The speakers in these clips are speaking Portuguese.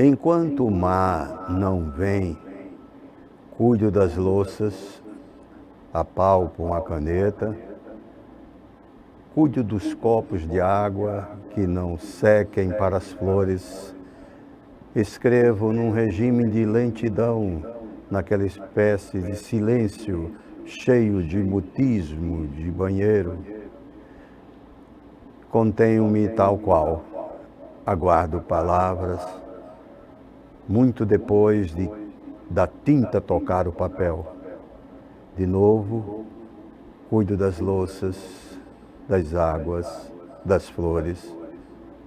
Enquanto o mar não vem, cuido das louças, apalpo uma caneta, cuido dos copos de água que não sequem para as flores, escrevo num regime de lentidão, naquela espécie de silêncio cheio de mutismo de banheiro. Contenho-me tal qual, aguardo palavras, muito depois da tinta tocar o papel. De novo, cuido das louças, das águas, das flores,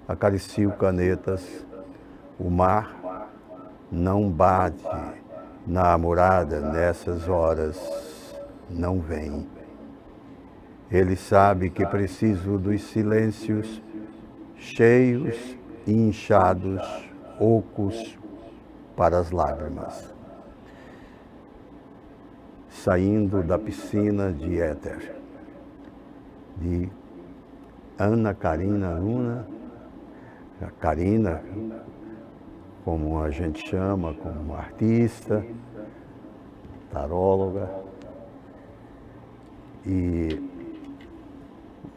acaricio canetas. O mar não bate na morada nessas horas, não vem. Ele sabe que preciso dos silêncios cheios e inchados, ocos para as lágrimas. Saindo da piscina de éter, de Ana Karina Luna, a Karina, como a gente chama, como artista, taróloga, e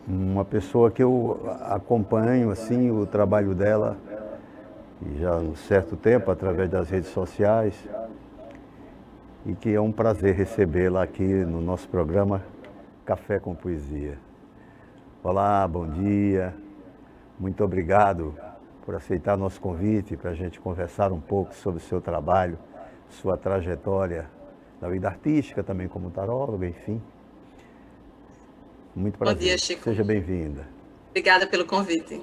uma pessoa que eu acompanho assim o trabalho dela já há um certo tempo através das redes sociais, e que é um prazer recebê-la aqui no nosso programa Café com Poesia. Olá, bom dia, muito obrigado por aceitar nosso convite para a gente conversar um pouco sobre o seu trabalho, sua trajetória na vida artística, também como taróloga, enfim. Muito prazer. Bom dia, Chico. Seja bem-vinda. Obrigada pelo convite.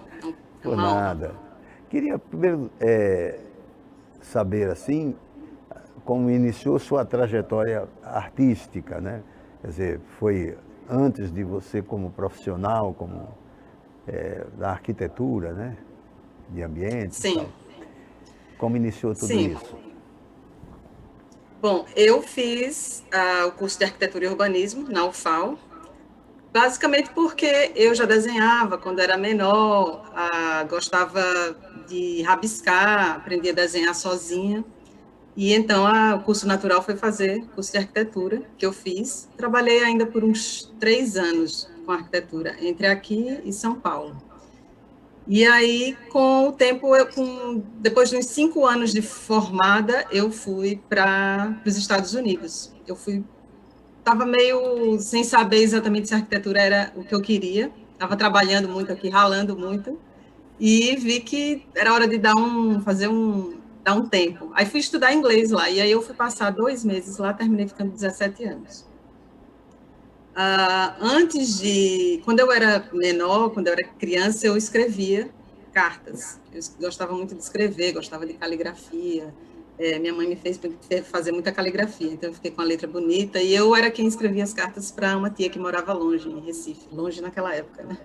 Por nada. Queria primeiro saber, assim, como iniciou sua trajetória artística, né? Quer dizer, foi antes de você como profissional, como da arquitetura, né? De ambiente. Sim. Tal. Como iniciou tudo isso? Bom, eu fiz o curso de arquitetura e urbanismo na UFAL, basicamente porque eu já desenhava quando era menor, gostava de rabiscar, aprendi a desenhar sozinha. E então o curso natural foi fazer curso de arquitetura, que eu fiz. Trabalhei ainda por uns 3 anos com arquitetura, entre aqui e São Paulo. E aí, com o tempo, depois de uns 5 anos de formada, eu fui para os Estados Unidos. Estava meio sem saber exatamente se a arquitetura era o que eu queria. Estava trabalhando muito aqui, ralando muito, e vi que era hora de dar um tempo. Aí fui estudar inglês lá, e aí eu fui passar 2 meses lá, terminei ficando 17 anos. Quando eu era menor, quando eu era criança, eu escrevia cartas. Eu gostava muito de escrever, gostava de caligrafia. Minha mãe me fez fazer muita caligrafia, então eu fiquei com a letra bonita, e eu era quem escrevia as cartas para uma tia que morava longe, em Recife, longe naquela época, né?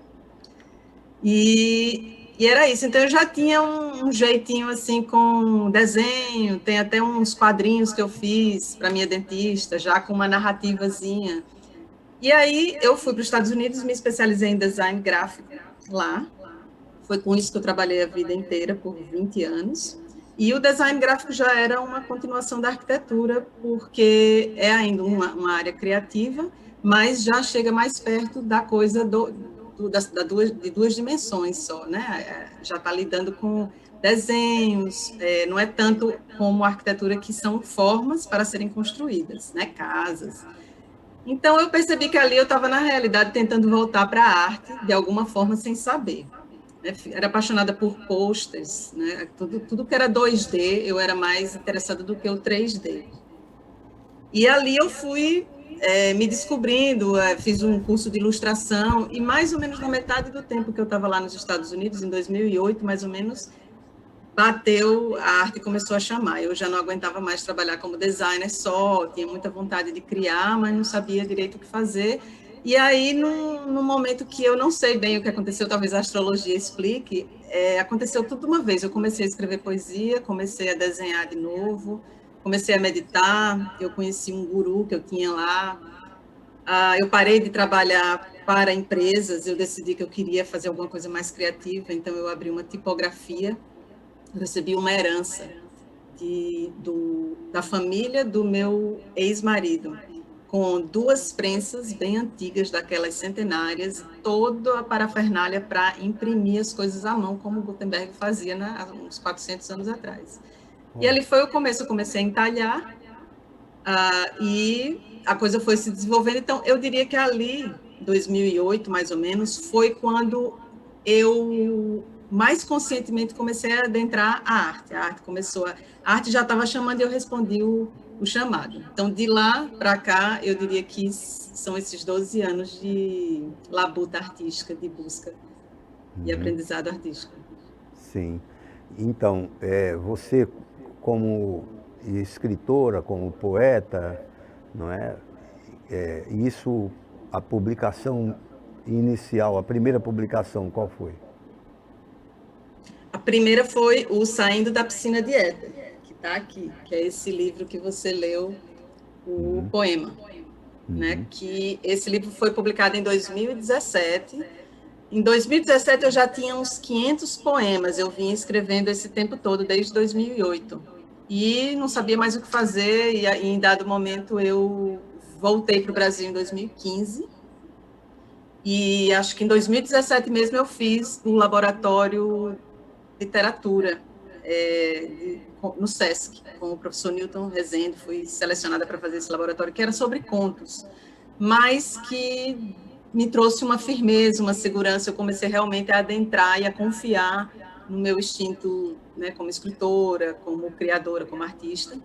E era isso, então eu já tinha um jeitinho assim com desenho, tem até uns quadrinhos que eu fiz para minha dentista, já com uma narrativazinha. E aí eu fui para os Estados Unidos, me especializei em design gráfico lá. Foi com isso que eu trabalhei a vida inteira, por 20 anos. E o design gráfico já era uma continuação da arquitetura, porque é ainda uma área criativa, mas já chega mais perto da coisa de 2 dimensões só, né? Já está lidando com desenhos, não é tanto como a arquitetura, que são formas para serem construídas, né? Casas. Então, eu percebi que ali eu estava, na realidade, tentando voltar para a arte, de alguma forma, sem saber. Era apaixonada por posters, né? Tudo que era 2D, eu era mais interessada do que o 3D. E ali eu fui me descobrindo, fiz um curso de ilustração, e mais ou menos na metade do tempo que eu estava lá nos Estados Unidos, em 2008, mais ou menos, bateu, a arte começou a chamar. Eu já não aguentava mais trabalhar como designer só, tinha muita vontade de criar, mas não sabia direito o que fazer. E aí, num momento que eu não sei bem o que aconteceu, talvez a astrologia explique, aconteceu tudo de uma vez. Eu comecei a escrever poesia, comecei a desenhar de novo, comecei a meditar, eu conheci um guru que eu tinha lá. Eu parei de trabalhar para empresas, eu decidi que eu queria fazer alguma coisa mais criativa, então eu abri uma tipografia. eu recebi uma herança da família do meu ex-marido, com 2 prensas bem antigas, daquelas centenárias, toda a parafernália para imprimir as coisas à mão, como Gutenberg fazia há uns 400 anos atrás. E ali foi o começo, eu comecei a entalhar, e a coisa foi se desenvolvendo. Então, eu diria que ali, 2008, mais ou menos, foi quando eu mais conscientemente comecei a adentrar a arte. A arte já estava chamando e eu respondi o chamado. Então, de lá para cá, eu diria que são esses 12 anos de labuta artística, de busca e aprendizado artístico. Sim. Então, você como escritora, como poeta, não é? Isso, a publicação inicial, a primeira publicação, qual foi? A primeira foi o Saindo da Piscina de Éter, que está aqui, que é esse livro que você leu, o poema. Né? Que esse livro foi publicado em 2017. Em 2017 eu já tinha uns 500 poemas, eu vinha escrevendo esse tempo todo, desde 2008. E não sabia mais o que fazer, e em dado momento eu voltei para o Brasil em 2015. E acho que em 2017 mesmo eu fiz um laboratório de literatura no SESC, com o professor Newton Rezende. Fui selecionada para fazer esse laboratório, que era sobre contos, mas que me trouxe uma firmeza, uma segurança. Eu comecei realmente a adentrar e a confiar no meu instinto, né, como escritora, como criadora, como artista.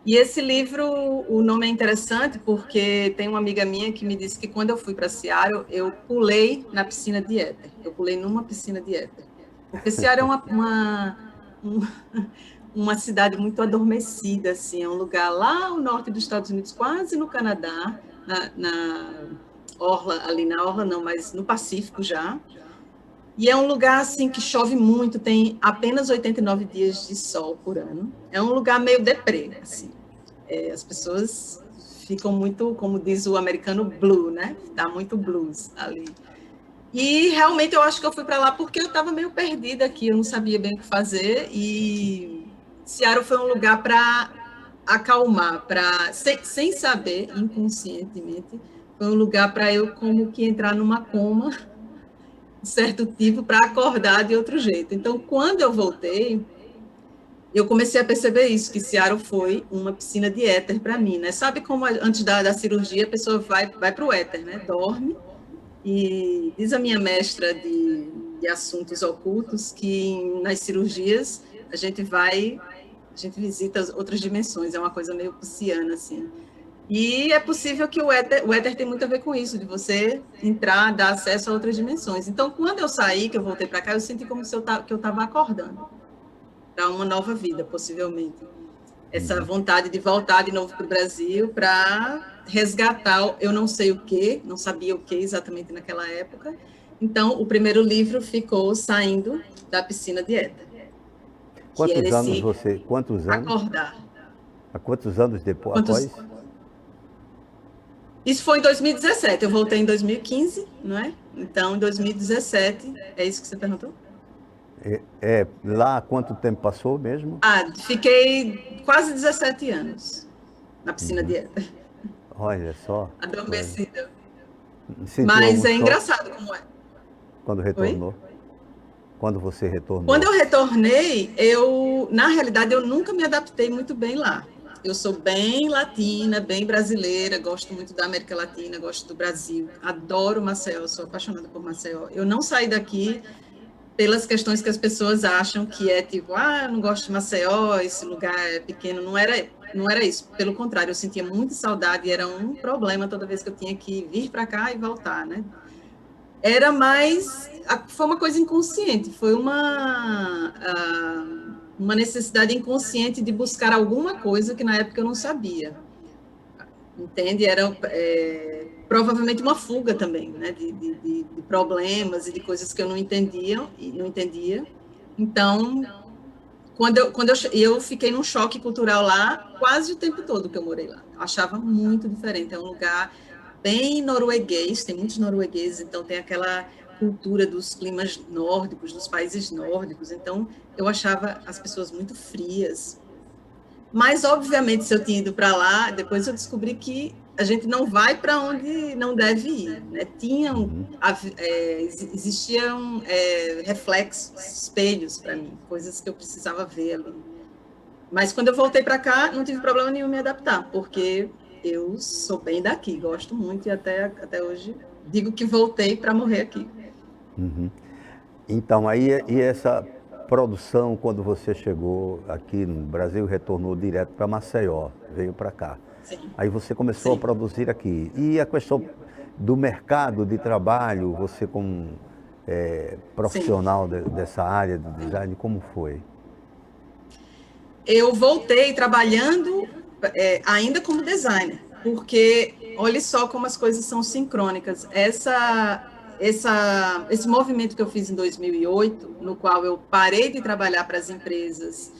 E esse livro, o nome é interessante porque tem uma amiga minha que me disse que quando eu fui para Seattle, eu pulei na piscina de éter. Eu pulei numa piscina de éter. Porque Seattle é uma cidade muito adormecida, assim, é um lugar lá no norte dos Estados Unidos, quase no Canadá, na orla, ali na orla não, mas no Pacífico já. E é um lugar assim que chove muito, tem apenas 89 dias de sol por ano. É um lugar meio deprê, assim. As pessoas ficam muito, como diz o americano, blue, né? Tá muito blues ali. E realmente eu acho que eu fui para lá porque eu estava meio perdida aqui, eu não sabia bem o que fazer, e Seattle foi um lugar para acalmar, sem saber, inconscientemente, foi um lugar para eu como que entrar numa coma de certo tipo para acordar de outro jeito. Então, quando eu voltei, eu comecei a perceber isso, que Seattle foi uma piscina de éter para mim, né? Sabe como antes da cirurgia a pessoa vai para o éter, né? Dorme. E diz a minha mestra de assuntos ocultos que nas cirurgias a gente visita outras dimensões, é uma coisa meio pisciana, assim. E é possível que o éter tem muito a ver com isso, de você entrar, dar acesso a outras dimensões. Então, quando eu saí, que eu voltei para cá, eu senti como se que eu estava acordando para uma nova vida, possivelmente. Essa vontade de voltar de novo para o Brasil, para resgatar, eu não sei o quê, não sabia o que exatamente naquela época. Então, o primeiro livro ficou Saindo da Piscina de éter. Quantos anos você... Quantos anos? Acordar. Há quantos anos depois? Após? Isso foi em 2017, eu voltei em 2015, não é? Então, em 2017, é isso que você perguntou? Lá quanto tempo passou mesmo? Fiquei quase 17 anos na piscina de éter. Olha só. Adormecida. Sentiu Mas é engraçado como é. Quando retornou? Oi? Quando você retornou? Quando eu retornei, na realidade, eu nunca me adaptei muito bem lá. Eu sou bem latina, bem brasileira, gosto muito da América Latina, gosto do Brasil, adoro Maceió, sou apaixonada por Maceió. Eu não saí daqui pelas questões que as pessoas acham que é tipo, eu não gosto de Maceió, esse lugar é pequeno. Não era isso. Pelo contrário, eu sentia muita saudade e era um problema toda vez que eu tinha que vir para cá e voltar, né? Era mais... Foi uma coisa inconsciente, foi uma necessidade inconsciente de buscar alguma coisa que na época eu não sabia. Entende? Era provavelmente uma fuga também, né? de problemas e de coisas que eu não entendia. Então, quando eu fiquei num choque cultural lá quase o tempo todo que eu morei lá. Eu achava muito diferente. É um lugar bem norueguês, tem muitos noruegueses, então tem aquela cultura dos climas nórdicos, dos países nórdicos. Então, eu achava as pessoas muito frias. Mas, obviamente, se eu tinha ido para lá, depois eu descobri que a gente não vai para onde não deve ir, né? Existiam reflexos, espelhos para mim, coisas que eu precisava ver ali. Mas quando eu voltei para cá, não tive problema nenhum em me adaptar, porque eu sou bem daqui, gosto muito e até hoje digo que voltei para morrer aqui. Então, e essa produção, quando você chegou aqui no Brasil, retornou direto para Maceió, veio para cá. Sim. Aí você começou a produzir aqui. E a questão do mercado de trabalho, você como profissional dessa área de design, como foi? Eu voltei trabalhando ainda como designer, porque olha só como as coisas são sincrônicas. Esse movimento que eu fiz em 2008, no qual eu parei de trabalhar para as empresas,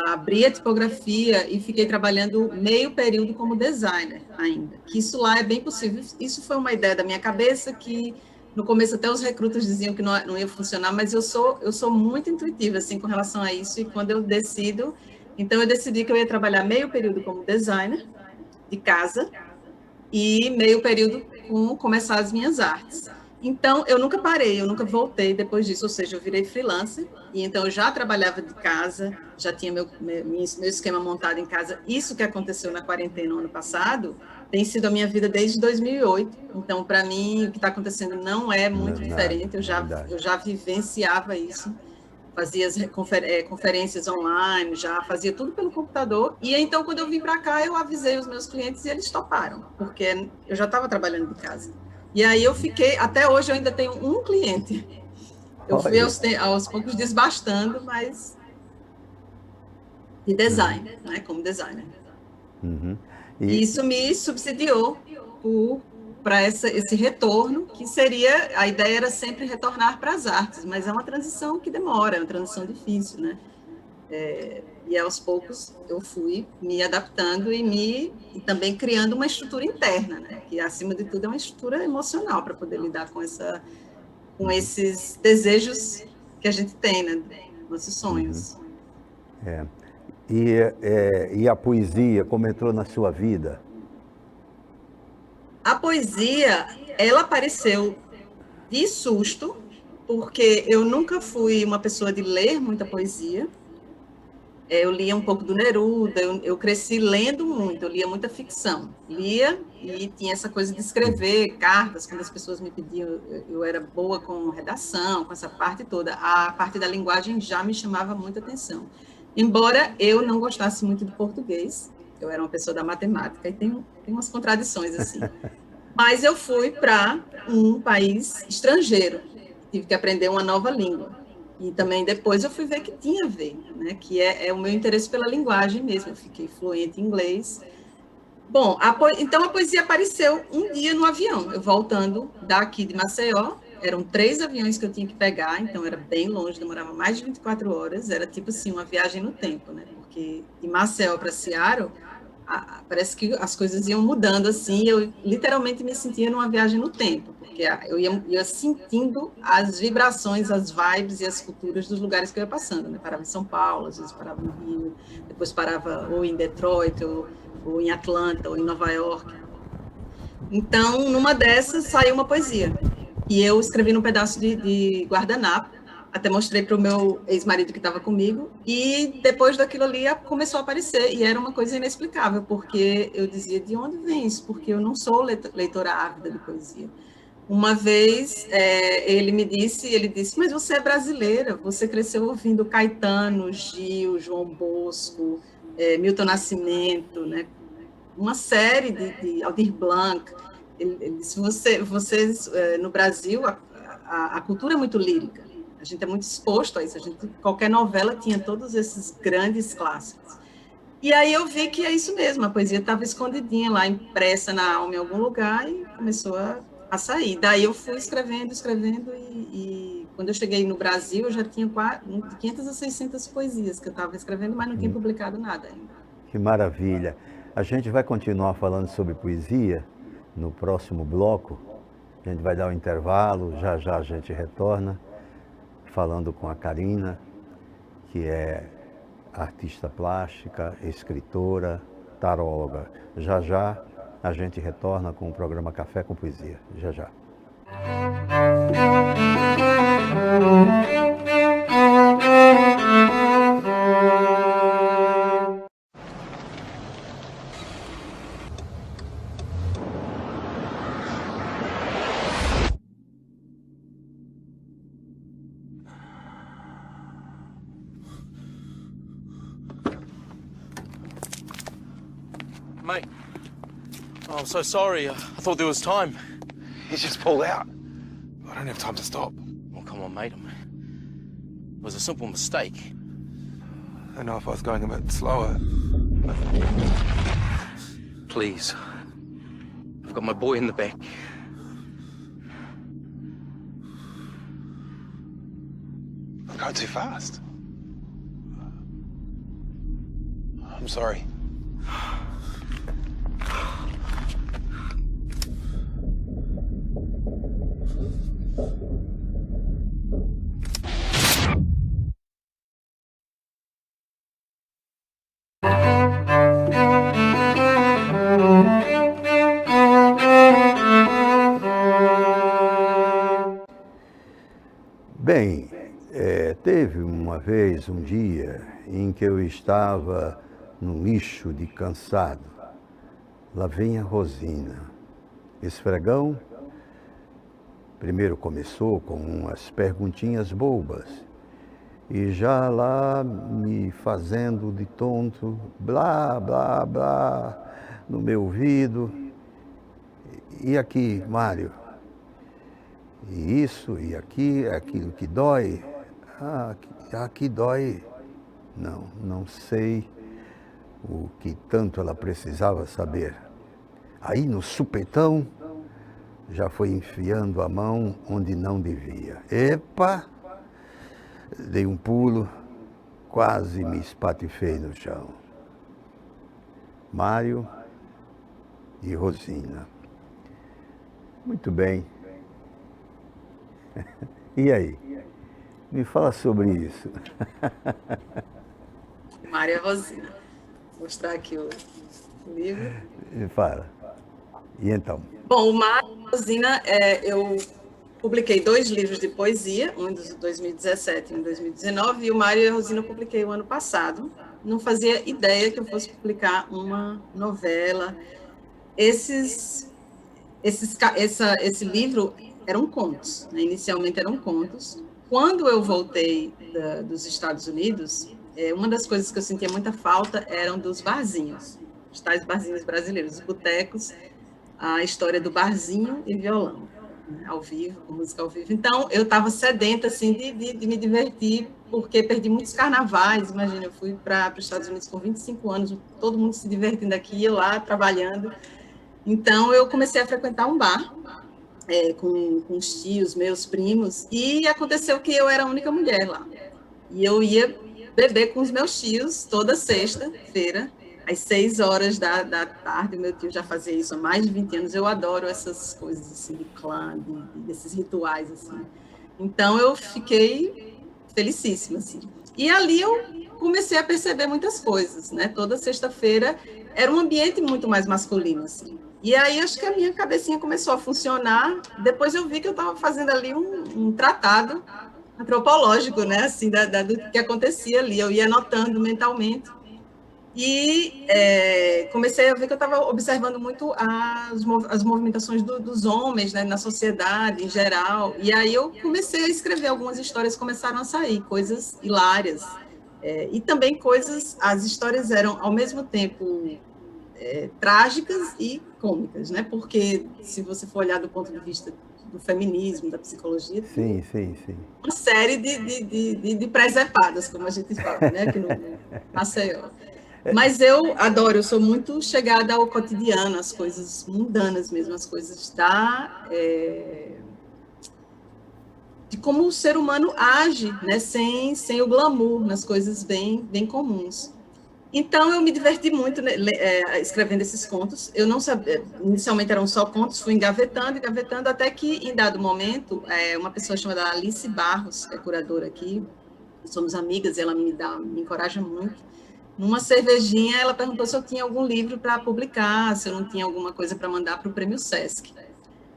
abri a tipografia e fiquei trabalhando meio período como designer ainda, que isso lá é bem possível. Isso foi uma ideia da minha cabeça que no começo até os recrutas diziam que não ia funcionar, mas eu sou muito intuitiva assim com relação a isso, e quando eu decido, então eu decidi que eu ia trabalhar meio período como designer de casa e meio período com começar as minhas artes. Então, eu nunca parei, eu nunca voltei depois disso, ou seja, eu virei freelancer, e então eu já trabalhava de casa, já tinha meu esquema montado em casa. Isso que aconteceu na quarentena no ano passado tem sido a minha vida desde 2008, então, para mim, o que está acontecendo não é muito diferente, eu já vivenciava isso, fazia as conferências online, já fazia tudo pelo computador, e então, quando eu vim para cá, eu avisei os meus clientes e eles toparam, porque eu já estava trabalhando de casa. E aí eu fiquei, até hoje eu ainda tenho um cliente. Eu fui aos poucos desbastando, mas de design, né, como designer. E isso me subsidiou para esse retorno, que seria, a ideia era sempre retornar para as artes, mas é uma transição que demora, é uma transição difícil, né? E aos poucos eu fui me adaptando e também criando uma estrutura interna, né? Que acima de tudo é uma estrutura emocional para poder lidar com esses desejos que a gente tem, né? Nossos sonhos. E a poesia, como entrou na sua vida? A poesia, ela apareceu de susto, porque eu nunca fui uma pessoa de ler muita poesia. Eu lia um pouco do Neruda, eu cresci lendo muito, eu lia muita ficção. Lia e tinha essa coisa de escrever cartas, quando as pessoas me pediam, eu era boa com redação, com essa parte toda. A parte da linguagem já me chamava muita atenção. Embora eu não gostasse muito de português, eu era uma pessoa da matemática, e tem umas contradições assim. Mas eu fui para um país estrangeiro, tive que aprender uma nova língua. E também depois eu fui ver que tinha a ver, né? Que é o meu interesse pela linguagem mesmo. Eu fiquei fluente em inglês. Bom, então a poesia apareceu um dia no avião. Eu voltando daqui de Maceió, eram 3 aviões que eu tinha que pegar, então era bem longe, demorava mais de 24 horas. Era tipo assim, uma viagem no tempo, né? Porque de Maceió para Seattle, parece que as coisas iam mudando assim, eu literalmente me sentia numa viagem no tempo, porque eu ia sentindo as vibrações, as vibes e as culturas dos lugares que eu ia passando, né? Parava em São Paulo, às vezes parava no Rio, depois parava ou em Detroit, ou em Atlanta, ou em Nova York. Então, numa dessas, saiu uma poesia, e eu escrevi num pedaço de guardanapo, até mostrei para o meu ex-marido que estava comigo, e depois daquilo ali começou a aparecer, e era uma coisa inexplicável, porque eu dizia, de onde vem isso? Porque eu não sou leitora ávida de poesia. Uma vez, ele disse, mas você é brasileira, você cresceu ouvindo Caetano, Gil, João Bosco, Milton Nascimento, né? Uma série de Aldir Blanc. Ele disse, vocês, no Brasil, a cultura é muito lírica, a gente é muito exposto a isso, qualquer novela tinha todos esses grandes clássicos. E aí eu vi que é isso mesmo, a poesia estava escondidinha lá, impressa na alma em algum lugar, e começou a sair. Daí eu fui escrevendo, e quando eu cheguei no Brasil, eu já tinha de 500 a 600 poesias que eu estava escrevendo, mas não tinha publicado nada ainda. Que maravilha! A gente vai continuar falando sobre poesia no próximo bloco, A gente vai dar um intervalo, já já a gente retorna, falando com a Karina, que é artista plástica, escritora, taróloga. Já já a gente retorna com o programa Café com Poesia. Já já. Mate, oh, I'm so sorry. I thought there was time. He's just pulled out. I don't have time to stop. Oh, come on, mate. It was a simple mistake. I know if I was going a bit slower. Please. I've got my boy in the back. I'm going too fast. I'm sorry. Bem, teve uma vez, um dia, em que eu estava no lixo de cansado. Lá vem a Rosina. Esfregão, primeiro começou com umas perguntinhas bobas. E já lá me fazendo de tonto, blá, blá, blá, no meu ouvido. E aqui, Mário? E isso, e aqui, aquilo que dói. Aqui dói. Não sei o que tanto ela precisava saber. Aí no supetão, já foi enfiando a mão onde não devia. Epa! Dei um pulo, quase me espatifei no chão. Mário e Rosina. Muito bem. E aí? Me fala sobre isso. Mário e Rosina. Vou mostrar aqui o livro. Me fala. E então? Bom, o Mário e a Rosina, eu publiquei 2 livros de poesia, um em 2017 e um em 2019, e o Mário e a Rosina eu publiquei o ano passado. Não fazia ideia que eu fosse publicar uma novela. Esse livro eram contos, né? Inicialmente eram contos. Quando eu voltei dos Estados Unidos, uma das coisas que eu sentia muita falta eram dos barzinhos, os tais barzinhos brasileiros, os botecos, a história do barzinho e violão, né? Ao vivo, com música ao vivo. Então, eu estava sedenta assim, de me divertir, porque perdi muitos carnavais. Imagina, eu fui para os Estados Unidos com 25 anos, todo mundo se divertindo aqui, eu lá trabalhando. Então, eu comecei a frequentar um bar, com os tios, meus primos, e aconteceu que eu era a única mulher lá. E eu ia beber com os meus tios toda sexta-feira, às 6 horas da tarde. Meu tio já fazia isso há mais de 20 anos. Eu adoro essas coisas assim, de clã, desses rituais, assim. Então, eu fiquei felicíssima, assim. E ali eu comecei a perceber muitas coisas, né? Toda sexta-feira era um ambiente muito mais masculino, assim. E aí, acho que a minha cabecinha começou a funcionar. Depois eu vi que eu estava fazendo ali um tratado antropológico, né, assim, do que acontecia ali. Eu ia anotando mentalmente. E comecei a ver que eu estava observando muito as movimentações dos homens, né, na sociedade em geral. E aí eu comecei a escrever algumas histórias, começaram a sair, coisas hilárias. E também as histórias eram, ao mesmo tempo, trágicas e cômicas, né? Porque, se você for olhar do ponto de vista do feminismo, da psicologia, Sim. uma série de presepadas, como a gente fala, né? Aqui no Maceió. Mas eu adoro, eu sou muito chegada ao cotidiano, às coisas mundanas mesmo, as coisas de como o ser humano age, né? Sem o glamour, nas coisas bem comuns. Então, eu me diverti muito, né, escrevendo esses contos. Eu não sabia, inicialmente eram só contos, fui engavetando, engavetando, até que, em dado momento, uma pessoa chamada Alice Barros, que é curadora aqui, somos amigas, ela me encoraja muito. Numa cervejinha, ela perguntou se eu tinha algum livro para publicar, se eu não tinha alguma coisa para mandar para o Prêmio Sesc.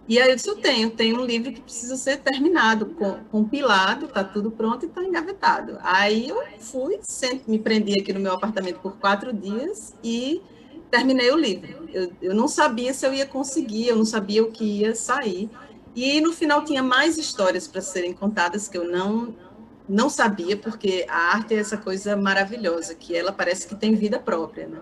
E aí eu disse, eu tenho um livro que precisa ser terminado, compilado, está tudo pronto e está engavetado. Aí eu fui, me prendi aqui no meu apartamento por 4 dias e terminei o livro. Eu não sabia se eu ia conseguir, eu não sabia o que ia sair. E no final tinha mais histórias para serem contadas que eu não sabia, porque a arte é essa coisa maravilhosa, que ela parece que tem vida própria, né?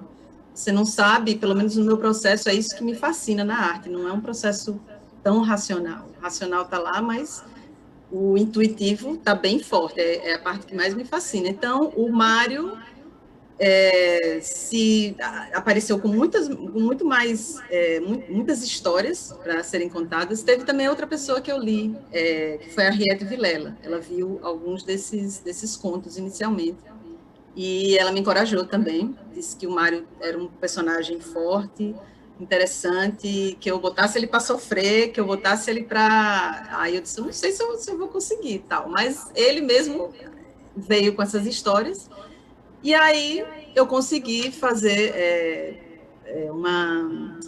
Você não sabe, pelo menos no meu processo, é isso que me fascina na arte, não é um processo tão racional. O racional está lá, mas o intuitivo está bem forte, é a parte que mais me fascina. Então, o Mário se apareceu com muitas histórias para serem contadas. Teve também outra pessoa que eu li, que foi a Henriette Vilela. Ela viu alguns desses contos inicialmente. E ela me encorajou também, disse que o Mário era um personagem forte, interessante, que eu botasse ele para sofrer, que eu botasse ele para... Aí eu disse, eu não sei se eu vou conseguir, tal. Mas ele mesmo veio com essas histórias, e aí eu consegui fazer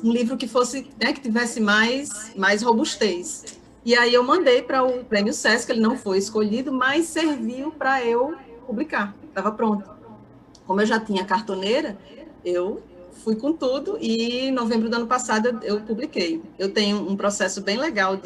um livro que fosse, né, que tivesse mais robustez. E aí eu mandei para o Prêmio Sesc, ele não foi escolhido, mas serviu para eu publicar, estava pronto. Como eu já tinha cartoneira, eu fui com tudo e em novembro do ano passado eu publiquei. Eu tenho um processo bem legal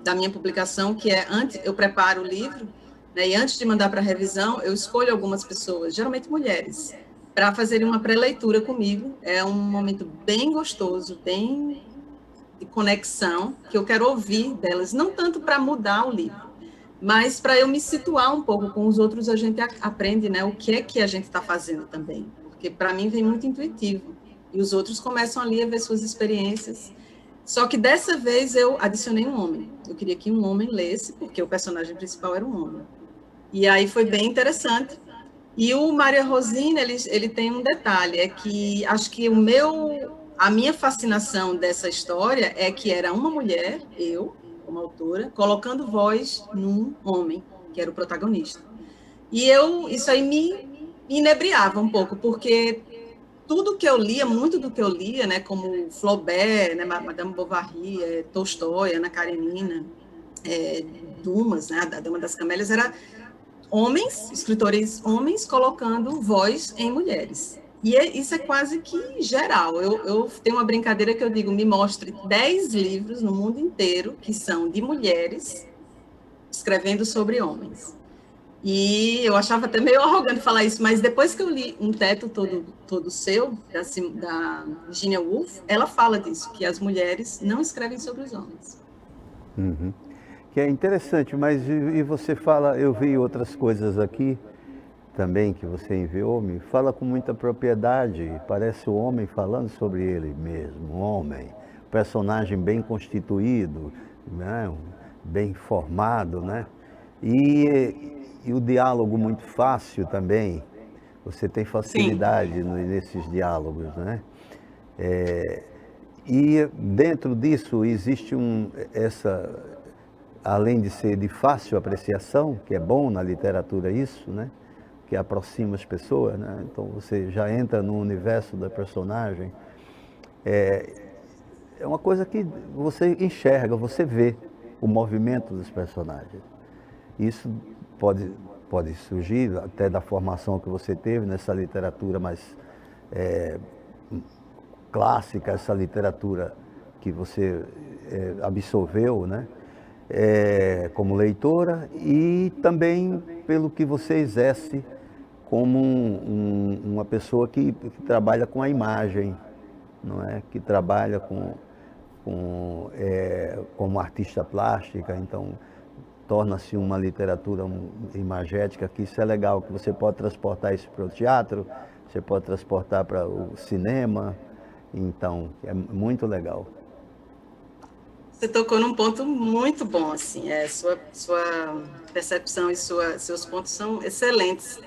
da minha publicação, que é antes eu preparo o livro, né, e antes de mandar para revisão, eu escolho algumas pessoas, geralmente mulheres, para fazerem uma pré-leitura comigo. É um momento bem gostoso, bem de conexão, que eu quero ouvir delas, não tanto para mudar o livro, mas para eu me situar um pouco com os outros, a gente aprende, né, o que é que a gente está fazendo também, porque para mim vem muito intuitivo, e os outros começam ali a ver suas experiências. Só que dessa vez eu adicionei um homem, eu queria que um homem lesse, porque o personagem principal era um homem, e aí foi bem interessante. E o Maria Rosina, ele tem um detalhe, é que acho que a minha fascinação dessa história é que era uma mulher, eu, como autora, colocando voz num homem, que era o protagonista. E isso aí me inebriava um pouco, porque tudo que eu lia, muito do que eu lia, né, como Flaubert, né, Madame Bovary, Tolstói, Ana Karenina, Dumas, né, a Dama das Camélias, era homens, escritores homens, colocando voz em mulheres. E isso é quase que geral. Eu tenho uma brincadeira que eu digo, me mostre 10 livros no mundo inteiro que são de mulheres escrevendo sobre homens. E eu achava até meio arrogante falar isso, mas depois que eu li Um Teto Todo Seu, da Virginia Woolf, ela fala disso, que as mulheres não escrevem sobre os homens. Uhum. Que é interessante, mas e você fala, eu vi outras coisas aqui também que você enviou-me, fala com muita propriedade, parece o homem falando sobre ele mesmo, um homem, personagem bem constituído, né? Bem formado, né? E o diálogo muito fácil também, você tem facilidade nesses diálogos, né? E dentro disso existe além de ser de fácil apreciação, que é bom na literatura isso, né? Que aproxima as pessoas, né? Então você já entra no universo da personagem. É uma coisa que você enxerga, você vê o movimento dos personagens. Isso pode surgir até da formação que você teve nessa literatura mais clássica, essa literatura que você absorveu, né? Como leitora, e também pelo que você exerce como uma pessoa que trabalha com a imagem, não é? Que trabalha como artista plástica, então torna-se uma literatura imagética, que isso é legal, que você pode transportar isso para o teatro, você pode transportar para o cinema, então é muito legal. Você tocou num ponto muito bom, assim, sua percepção e seus pontos são excelentes.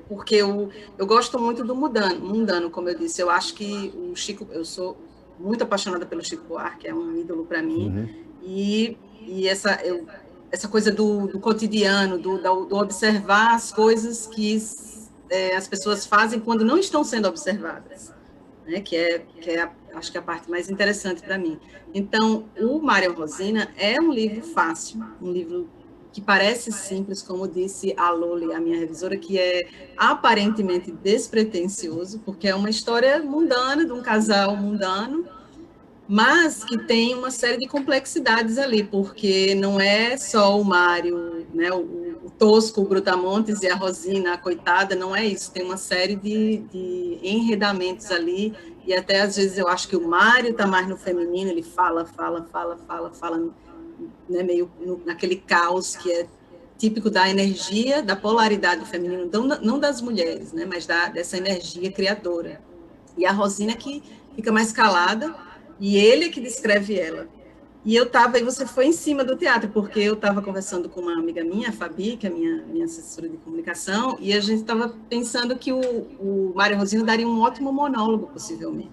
porque eu gosto muito do mundano, como eu disse. Eu acho que o Chico, eu sou muito apaixonada pelo Chico Buarque, é um ídolo para mim, e essa coisa do cotidiano, do observar as coisas que as pessoas fazem quando não estão sendo observadas, né? Acho que é a parte mais interessante para mim. Então, o Mário Rosina é um livro fácil, um livro que parece simples, como disse a Loli, a minha revisora, que é aparentemente despretensioso, porque é uma história mundana, de um casal mundano, mas que tem uma série de complexidades ali, porque não é só o Mário, né, o tosco, o Brutamontes e a Rosina, a coitada, não é isso, tem uma série de enredamentos ali, e até às vezes eu acho que o Mário está mais no feminino, ele fala, né, meio naquele caos que é típico da energia, da polaridade do feminino, não das mulheres, né, mas dessa energia criadora. E a Rosina que fica mais calada, e ele é que descreve ela. E você foi em cima do teatro, porque eu estava conversando com uma amiga minha, a Fabi, que é minha assessora de comunicação, e a gente estava pensando que o Mário Rosina daria um ótimo monólogo, possivelmente.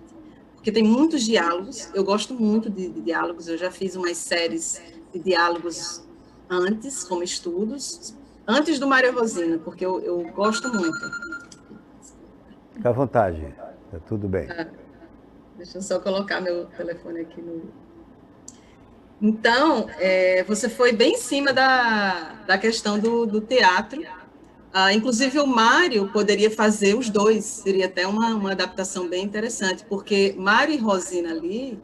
Porque tem muitos diálogos, eu gosto muito de diálogos, eu já fiz umas séries de diálogos antes, como estudos, antes do Mário Rosina, porque eu gosto muito. Fica à vontade, tá tudo bem. Deixa eu só colocar meu telefone aqui no... Então, você foi bem em cima da questão do teatro. Inclusive, o Mário poderia fazer os dois, seria até uma adaptação bem interessante, porque Mário e Rosina ali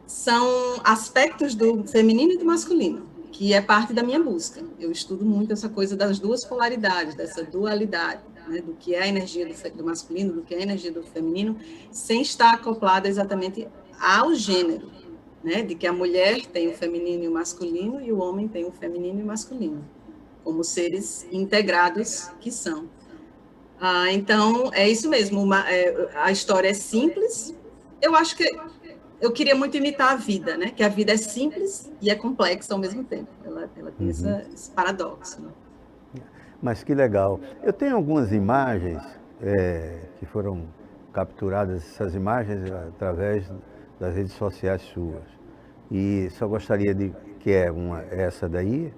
são aspectos do feminino e do masculino, que é parte da minha busca. Eu estudo muito essa coisa das duas polaridades, dessa dualidade, né, do que é a energia do masculino, do que é a energia do feminino, sem estar acoplada exatamente ao gênero, né, de que a mulher tem o feminino e o masculino e o homem tem o feminino e o masculino, como seres integrados que são. Então, é isso mesmo, a história é simples, eu acho que eu queria muito imitar a vida, né, que a vida é simples e é complexa ao mesmo tempo, ela tem esse paradoxo, né? Mas que legal. Eu tenho algumas imagens que foram capturadas, essas imagens, através das redes sociais suas. E só gostaria de que essa daí.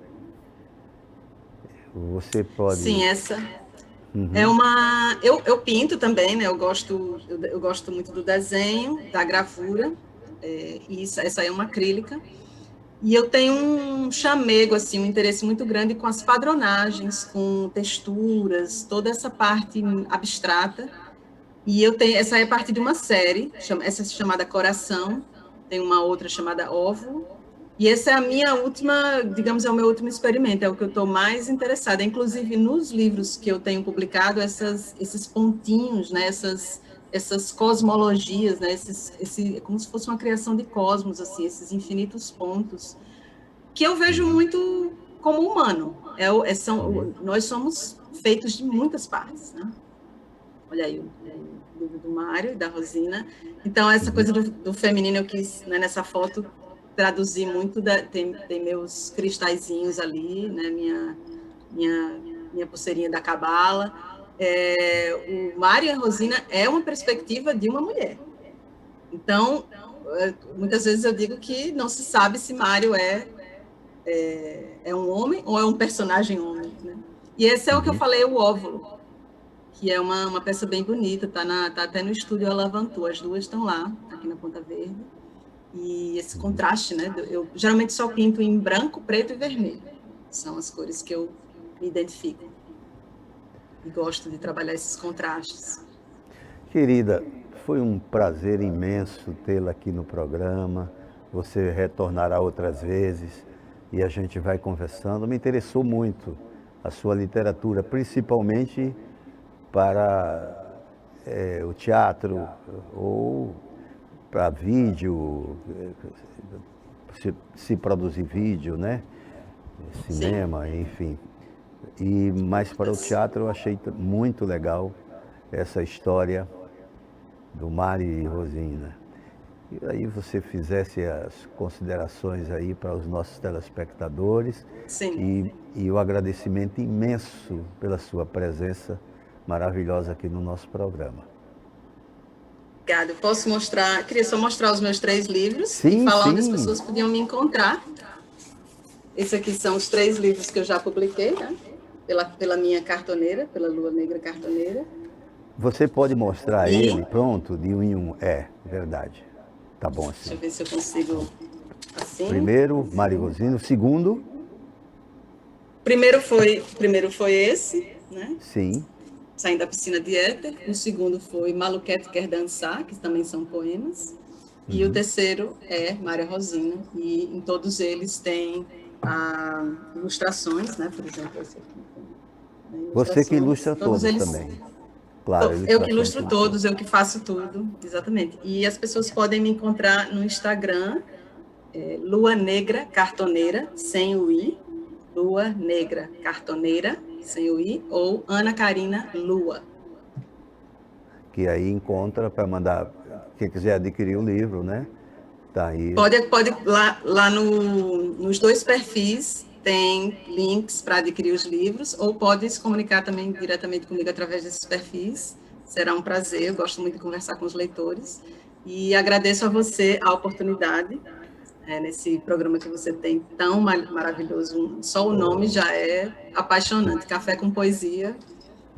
Você pode... Sim, essa é uma... Eu pinto também, né? Eu gosto muito do desenho, da gravura, e essa é uma acrílica. E eu tenho um chamego, assim, um interesse muito grande com as padronagens, com texturas, toda essa parte abstrata. E essa é parte de uma série, essa é chamada Coração, tem uma outra chamada Óvulo. E essa é a minha última, digamos, é o meu último experimento, é o que eu estou mais interessada. Inclusive, nos livros que eu tenho publicado, esses pontinhos, né, essas cosmologias, né, como se fosse uma criação de cosmos, assim, esses infinitos pontos, que eu vejo muito como humano. Nós somos feitos de muitas partes, né? Olha aí, do Mário e da Rosina. Então, essa coisa do feminino, eu quis, né, nessa foto, traduzir muito, tem meus cristalzinhos ali, né, minha pulseirinha da Cabala. O Mário e a Rosina é uma perspectiva de uma mulher. Então, muitas vezes eu digo que não se sabe se Mário é um homem ou é um personagem homem, né? E esse é o que eu falei, o Óvulo, que é uma peça bem bonita, tá até no estúdio Alavantu, as duas estão lá, aqui na Ponta Verde. E esse contraste, né? Eu geralmente só pinto em branco, preto e vermelho. São as cores que eu me identifico. E gosto de trabalhar esses contrastes. Querida, foi um prazer imenso tê-la aqui no programa. Você retornará outras vezes e a gente vai conversando. Me interessou muito a sua literatura, principalmente para o teatro ou para vídeo, se produzir vídeo, né? Cinema, sim, enfim. Mas para o teatro eu achei muito legal essa história do Mário e Rosina. E aí você fizesse as considerações aí para os nossos telespectadores. Sim. E o agradecimento imenso pela sua presença maravilhosa aqui no nosso programa. Obrigada. Eu posso mostrar, queria só mostrar os meus 3 livros Sim, e falar onde as sim. pessoas podiam me encontrar. Esses aqui são os 3 livros que eu já publiquei, né? Pela minha cartoneira, pela Lua Negra Cartoneira. Você pode mostrar ele, pronto, de um em um. É, verdade. Tá bom Deixa assim. eu ver se eu consigo assim. Primeiro, Mari Rosino. Segundo, Primeiro foi esse, né? sim. Saindo da Piscina de Éter. O segundo foi Maluquete Quer Dançar, que também são poemas. E o terceiro é Mária Rosina. E em todos eles tem ilustrações, né? Por exemplo, esse aqui. Né? Você que ilustra Todos todos eles. também. Claro, Eu que ilustração ilustro tudo. todos, eu que faço tudo, exatamente. E as pessoas podem me encontrar no Instagram, Lua Negra Cartoneira, sem o I, Lua Negra Cartoneira, sem o I, ou Ana Karina Lua. Que aí encontra para mandar, quem quiser adquirir o livro, né? Tá aí. Pode lá nos 2 perfis tem links para adquirir os livros, ou pode se comunicar também diretamente comigo através desses perfis. Será um prazer, eu gosto muito de conversar com os leitores. E agradeço a você a oportunidade, nesse programa que você tem tão maravilhoso. Só o nome já é apaixonante, Café com Poesia.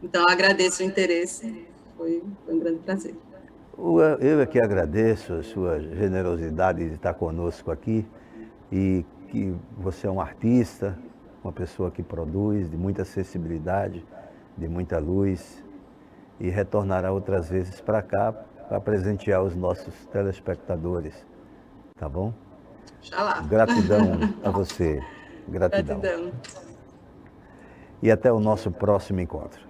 Então, agradeço o interesse, foi um grande prazer. Eu é que agradeço a sua generosidade de estar conosco aqui e que você é um artista, uma pessoa que produz, de muita sensibilidade, de muita luz e retornará outras vezes para cá para presentear os nossos telespectadores, tá bom? Oxalá. Gratidão a você, gratidão. Gratidão. E até o nosso próximo encontro.